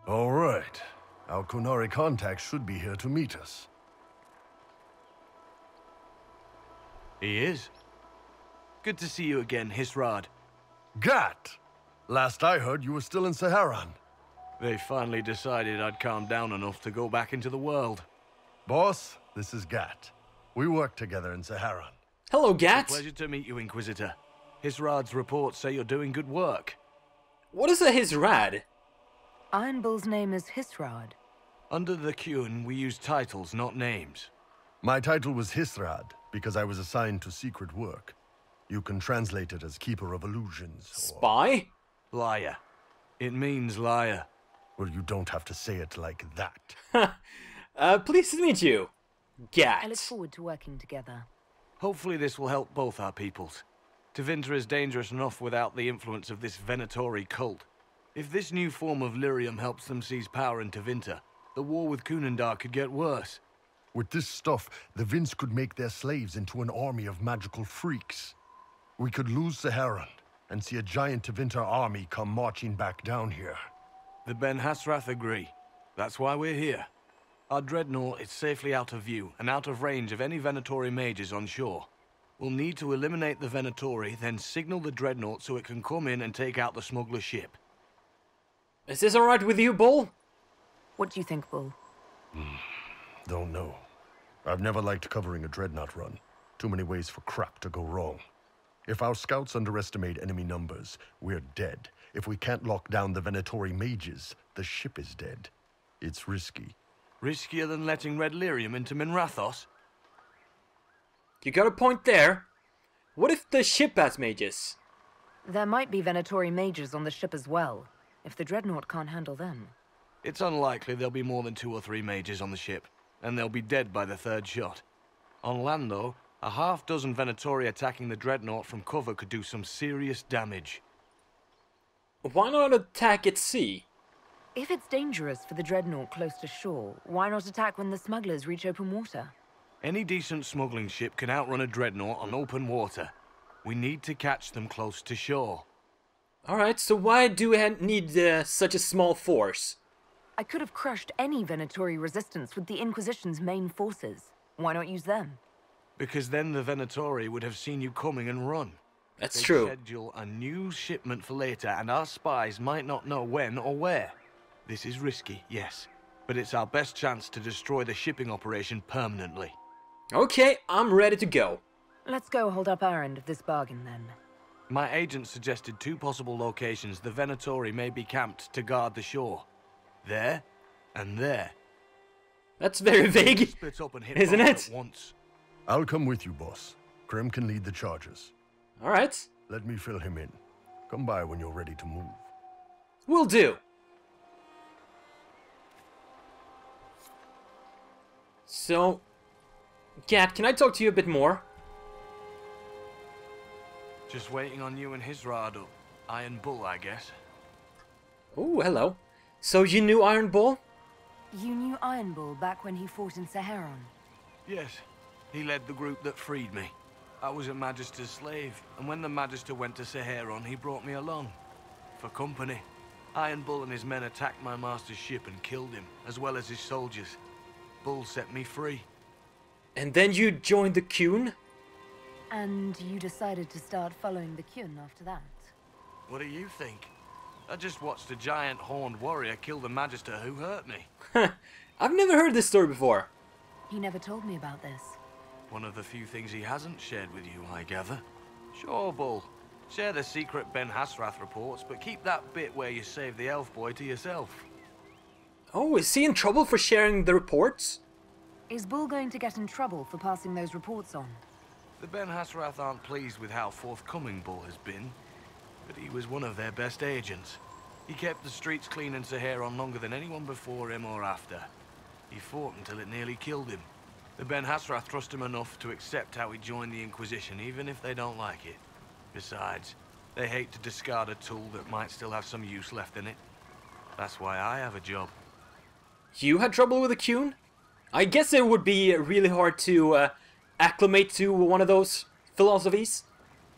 All right. Our Kunari contact should be here to meet us. He is. Good to see you again, Hisrad. Gat! Last I heard, you were still in Saharan. They finally decided I'd calmed down enough to go back into the world. Boss, this is Gat. We work together in Saharan. Hello, It's Gat. a pleasure to meet you, Inquisitor. Hisrad's reports say you're doing good work. What is a Hisrad? Iron Bull's name is Hisrad. Under the Qun, we use titles, not names. My title was Hisrad, because I was assigned to secret work. You can translate it as Keeper of Illusions, or... Spy? Liar. It means liar. Well, you don't have to say it like that. Pleased to meet you, Gat. I look forward to working together. Hopefully this will help both our peoples. Tevinter is dangerous enough without the influence of this Venatori cult. If this new form of lyrium helps them seize power in Tevinter, the war with Kunandar could get worse. With this stuff, the Vince could make their slaves into an army of magical freaks. We could lose Saharan, and see a giant Tevinter army come marching back down here. The Ben Hasrath agree. That's why we're here. Our dreadnought is safely out of view and out of range of any Venatori mages on shore. We'll need to eliminate the Venatori, then signal the dreadnought so it can come in and take out the smuggler ship. Is this alright with you, Bull? What do you think, Bull? Don't know. I've never liked covering a dreadnought run. Too many ways for crap to go wrong. If our scouts underestimate enemy numbers, we're dead. If we can't lock down the Venatori mages, the ship is dead. It's risky. Riskier than letting Red Lyrium into Minrathos? You got a point there. What if the ship has mages? There might be Venatori mages on the ship as well, if the dreadnought can't handle them. It's unlikely there'll be more than 2 or 3 mages on the ship, and they'll be dead by the 3rd shot. On land, though, a half-dozen Venatori attacking the dreadnought from cover could do some serious damage. Why not attack at sea? If it's dangerous for the dreadnought close to shore, why not attack when the smugglers reach open water? Any decent smuggling ship can outrun a dreadnought on open water. We need to catch them close to shore. Alright, so why do we need such a small force? I could have crushed any Venatori resistance with the Inquisition's main forces. Why not use them? Because then the Venatori would have seen you coming and run. That's They'd true. schedule a new shipment for later, and our spies might not know when or where. This is risky, yes, but it's our best chance to destroy the shipping operation permanently. Okay, I'm ready to go. Let's go hold up our end of this bargain then. My agent suggested 2 possible locations the Venatori may be camped to guard the shore. There and there. That's very vague, Split up and hit isn't both it? at once. I'll come with you, boss. Krem can lead the charges. Alright, Let me fill him in. Come by when you're ready to move. will do. So, Gat, can I talk to you a bit more? Just waiting on you and Hisrad up. Iron Bull, I guess. Oh, hello. So you knew Iron Bull? You knew Iron Bull back when he fought in Saharan. Yes, he led the group that freed me. I was a Magister's slave, and when the Magister went to Saharan, he brought me along. For company. Iron Bull and his men attacked my master's ship and killed him, as well as his soldiers. Bull set me free. And then you joined the Qun? And you decided to start following the Qun after that? What do you think? I just watched a giant horned warrior kill the Magister who hurt me. I've never heard this story before. He never told me about this. One of the few things he hasn't shared with you, I gather. Sure, Bull. Share the secret Ben Hasrath reports, but keep that bit where you saved the elf boy to yourself. Oh, is he in trouble for sharing the reports? Is Bull going to get in trouble for passing those reports on? The Ben Hasrath aren't pleased with how forthcoming Bull has been, but he was one of their best agents. He kept the streets clean in Saharan longer than anyone before him or after. He fought until it nearly killed him. The Ben Hasrath trust him enough to accept how he joined the Inquisition, even if they don't like it. Besides, they hate to discard a tool that might still have some use left in it. That's why I have a job. You had trouble with the Qun? I guess it would be really hard to acclimate to one of those philosophies.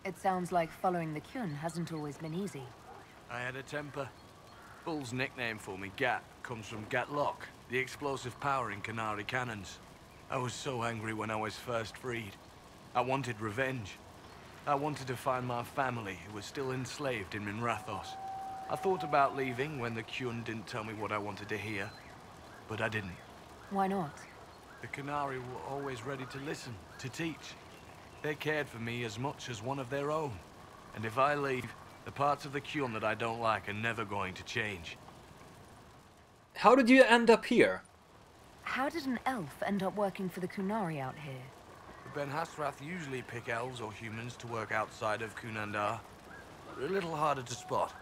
It sounds like following the Qun hasn't always been easy. I had a temper. Bull's nickname for me, Gat, comes from Gatlock, the explosive power in Canary cannons. I was so angry when I was first freed. I wanted revenge. I wanted to find my family who was still enslaved in Minrathos. I thought about leaving when the Kyun didn't tell me what I wanted to hear, but I didn't. Why not? The Canary were always ready to listen, to teach. They cared for me as much as one of their own. And if I leave, the parts of the Kyun that I don't like are never going to change. How did you end up here? How did an elf end up working for the Kunari out here? The Ben Hasrath usually pick elves or humans to work outside of Kunandar. They're a little harder to spot.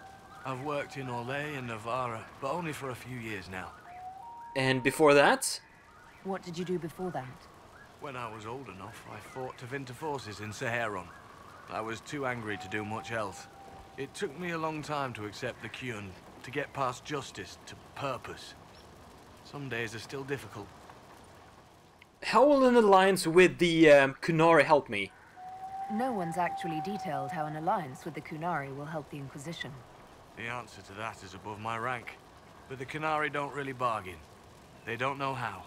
I've worked in Orlais and Navarra, but only for a few years now. And before that? What did you do before that? When I was old enough, I fought Tevinter forces in Saharon. I was too angry to do much else. It took me a long time to accept the Kyun, to get past justice to purpose. Some days are still difficult. How will an alliance with the Kunari help me? No one's actually detailed how an alliance with the Kunari will help the Inquisition. The answer to that is above my rank. But the Canary don't really bargain. They don't know how.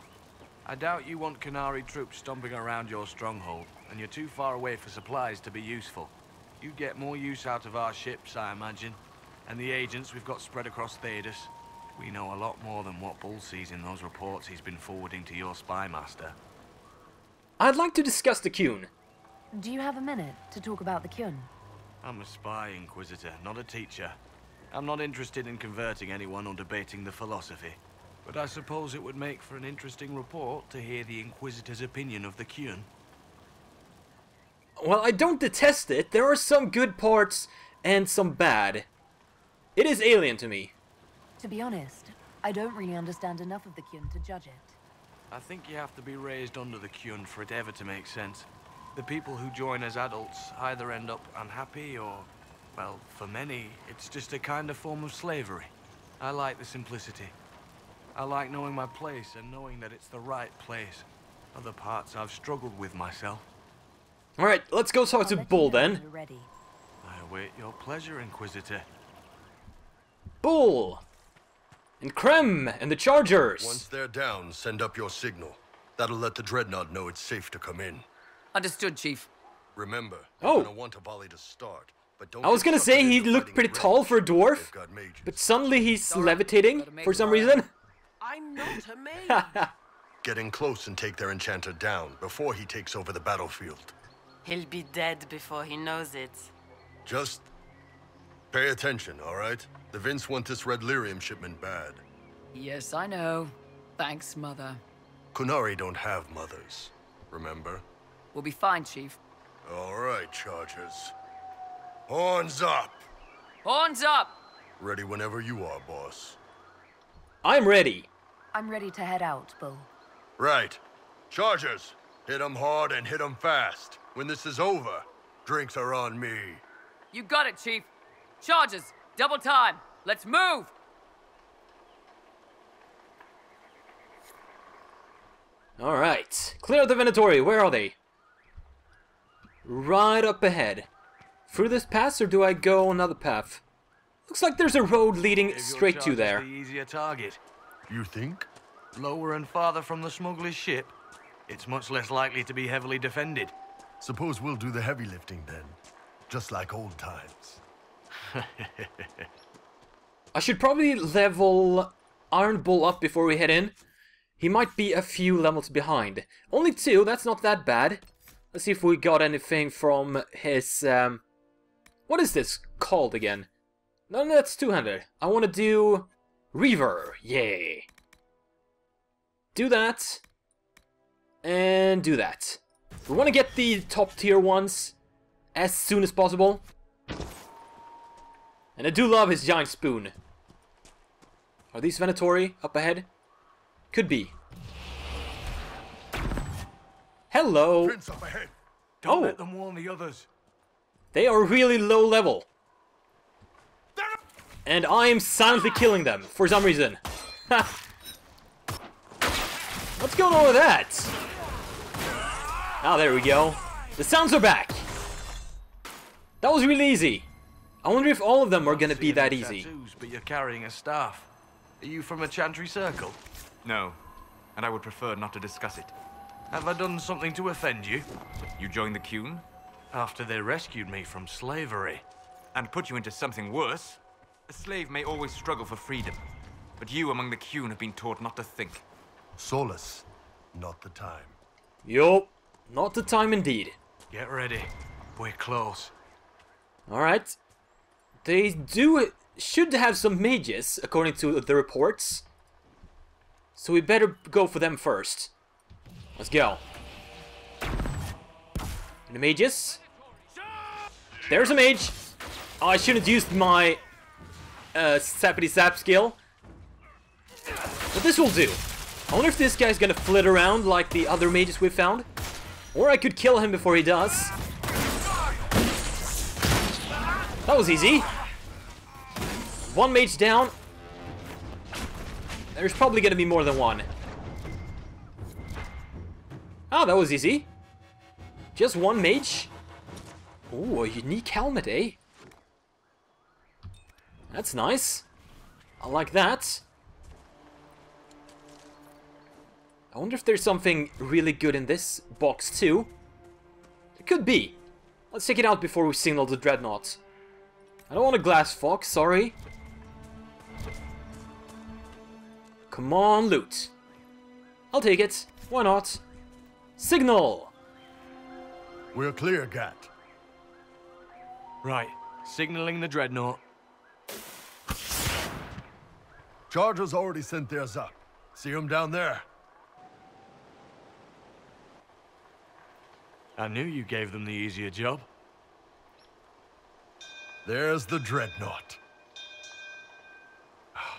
I doubt you want Canary troops stomping around your stronghold, and you're too far away for supplies to be useful. You'd get more use out of our ships, I imagine. And the agents we've got spread across Thedas. We know a lot more than what Bull sees in those reports he's been forwarding to your spy master. I'd like to discuss the Kyun. Do you have a minute to talk about the Kyun? I'm a spy, Inquisitor, not a teacher. I'm not interested in converting anyone or debating the philosophy. But I suppose it would make for an interesting report to hear the Inquisitor's opinion of the Kyun. Well, I don't detest it. There are some good parts and some bad. It is alien to me. To be honest, I don't really understand enough of the Kyun to judge it. I think you have to be raised under the Kyun for it ever to make sense. The people who join as adults either end up unhappy or, well, for many, it's just a kind of form of slavery. I like the simplicity. I like knowing my place and knowing that it's the right place. Other parts I've struggled with myself. Alright, let's go talk to Bull then. Ready. I await your pleasure, Inquisitor. Bull! And Krem and the Chargers! Once they're down, send up your signal. That'll let the Dreadnought know it's safe to come in. Understood, Chief. Remember, Oh. you're gonna want a volley to start, but don't I was get gonna suckered say he into looked fighting pretty in tall range. for a dwarf, They've got mages. but suddenly he's Alright, levitating gotta make for some it right. reason. I'm not a maid. Get in close and take their enchanter down before he takes over the battlefield. He'll be dead before he knows it. Just pay attention, all right? The Vince want this red lyrium shipment bad. Yes, I know. Thanks, Mother. Kunari don't have mothers, remember? We'll be fine, Chief. All right, Chargers. Horns up! Horns up! Ready whenever you are, boss. I'm ready. I'm ready to head out, Bull. Right. Chargers, hit 'em hard and hit 'em fast. When this is over, drinks are on me. You got it, Chief. Charges, double time. Let's move! Alright, clear the inventory. Where are they? Right up ahead. Through this pass, or do I go another path? Looks like there's a road leading Gave your straight to charges there. the easier target. You think? Lower and farther from the smuggler's ship, it's much less likely to be heavily defended. Suppose we'll do the heavy lifting then. Just like old times. I should probably level Iron Bull up before we head in. He might be a few levels behind. Only 2, that's not that bad. Let's see if we got anything from his... what is this called again? No, that's two-handed. I want to do... Reaver, yay. Do that. And do that. We want to get the top tier ones as soon as possible. And I do love his giant spoon. Are these Venatori up ahead? Could be. Hello. Prince up ahead. Don't Oh. let them warn the others. They are really low level. And I am silently killing them for some reason. What's going on with that? Ah, there we go. The sounds are back. That was really easy. I wonder if all of them are gonna be that easy. Tattoos, but you're carrying a staff. Are you from a Chantry circle? No, and I would prefer not to discuss it. Have I done something to offend you? You joined the Qun? After they rescued me from slavery. And put you into something worse? A slave may always struggle for freedom, but you among the Qun have been taught not to think. Solace, not the time. Yup, not the time indeed. Get ready. We're close. Alright. They should have some mages, according to the reports. So we better go for them first. Let's go. And the mages. There's a mage. Oh, I shouldn't have used my sappity sap skill. But this will do. I wonder if this guy's gonna flit around like the other mages we found. Or I could kill him before he does. That was easy. One mage down. There's probably gonna be more than one. Ah, that was easy. Just one mage. Ooh, a unique helmet, eh? That's nice. I like that. I wonder if there's something really good in this box too. It could be. Let's check it out before we signal the Dreadnought. I don't want a glass fox, sorry. Come on, loot. I'll take it. Why not? Signal! We're clear, Gat. Right. Signaling the Dreadnought. Chargers already sent theirs up. See them down there? I knew you gave them the easier job. There's the Dreadnought.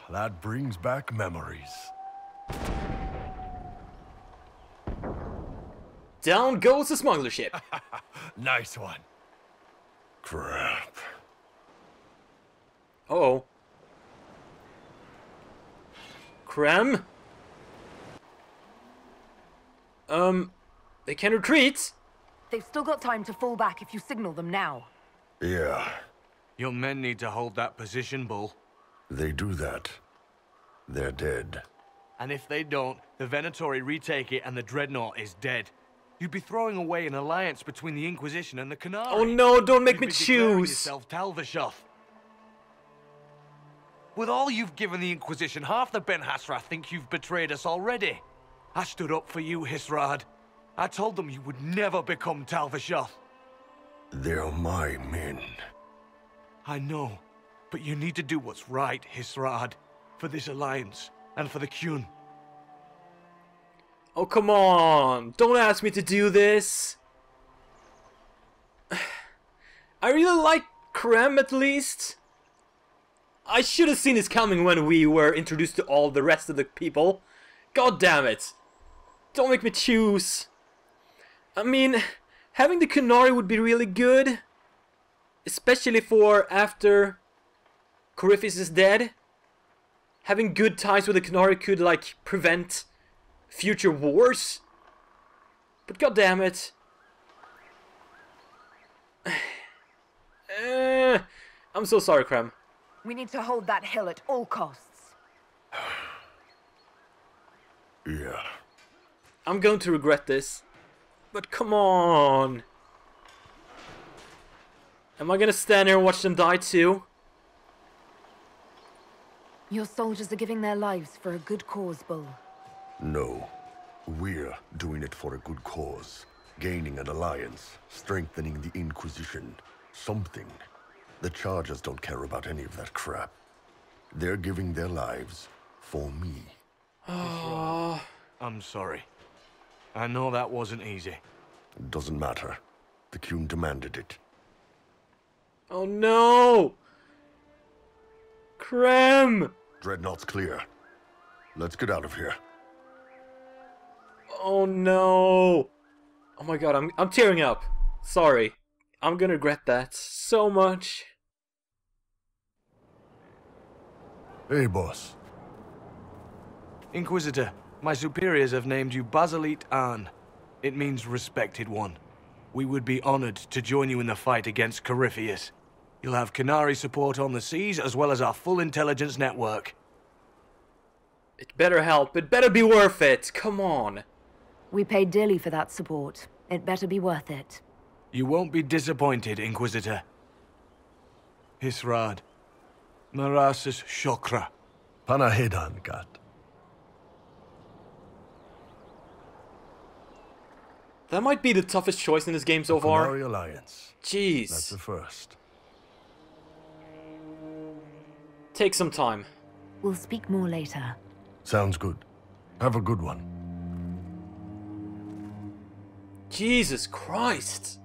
That brings back memories. Down goes the smuggler ship. Nice one. Crap. Uh-oh. Crem? They can retreat. They've still got time to fall back if you signal them now. Yeah, Your men need to hold that position, Bull. they do that. They're dead. And if they don't, the Venatori retake it and the Dreadnought is dead. You'd be throwing away an alliance between the Inquisition and the Canary. Oh no, don't make You'd me be declaring choose. yourself Talvashoth. With all you've given the Inquisition, half the Ben Hassrath think you've betrayed us already. I stood up for you, Hisrad. I told them you would never become Talvashoth. They're my men. I know, but you need to do what's right, Hisrad, for this alliance and for the Qun. Oh, come on. Don't ask me to do this. I really like Krem, at least. I should have seen this coming when we were introduced to all the rest of the people. God damn it. Don't make me choose. I mean, having the Canary would be really good. Especially for after Coryphus is dead. Having good ties with the Canary could, like, prevent future wars. But god damn it. I'm so sorry, Krem. We need to hold that hill at all costs. Yeah. I'm going to regret this. But come on. Am I gonna stand here and watch them die too? Your soldiers are giving their lives for a good cause, Bull. No. We're doing it for a good cause. Gaining an alliance. Strengthening the Inquisition. Something. The Chargers don't care about any of that crap. They're giving their lives for me. I'm sorry. I know that wasn't easy. It doesn't matter. The Qun demanded it. Oh no! Krem! Dreadnought's clear. Let's get out of here. Oh no! Oh my god, I'm tearing up. Sorry. I'm gonna regret that so much. Hey, boss. Inquisitor, my superiors have named you Basilit An. It means respected one. We would be honored to join you in the fight against Corypheus. You'll have Canary support on the seas, as well as our full intelligence network. It better help. It better be worth it. Come on. We paid dearly for that support. It better be worth it. You won't be disappointed, Inquisitor. Hisrad. Marasis Shokra. Panahedan, Gat. That might be the toughest choice in this game so far. Canary Alliance. Jeez. That's the first. Take some time. We'll speak more later. Sounds good. Have a good one. Jesus Christ.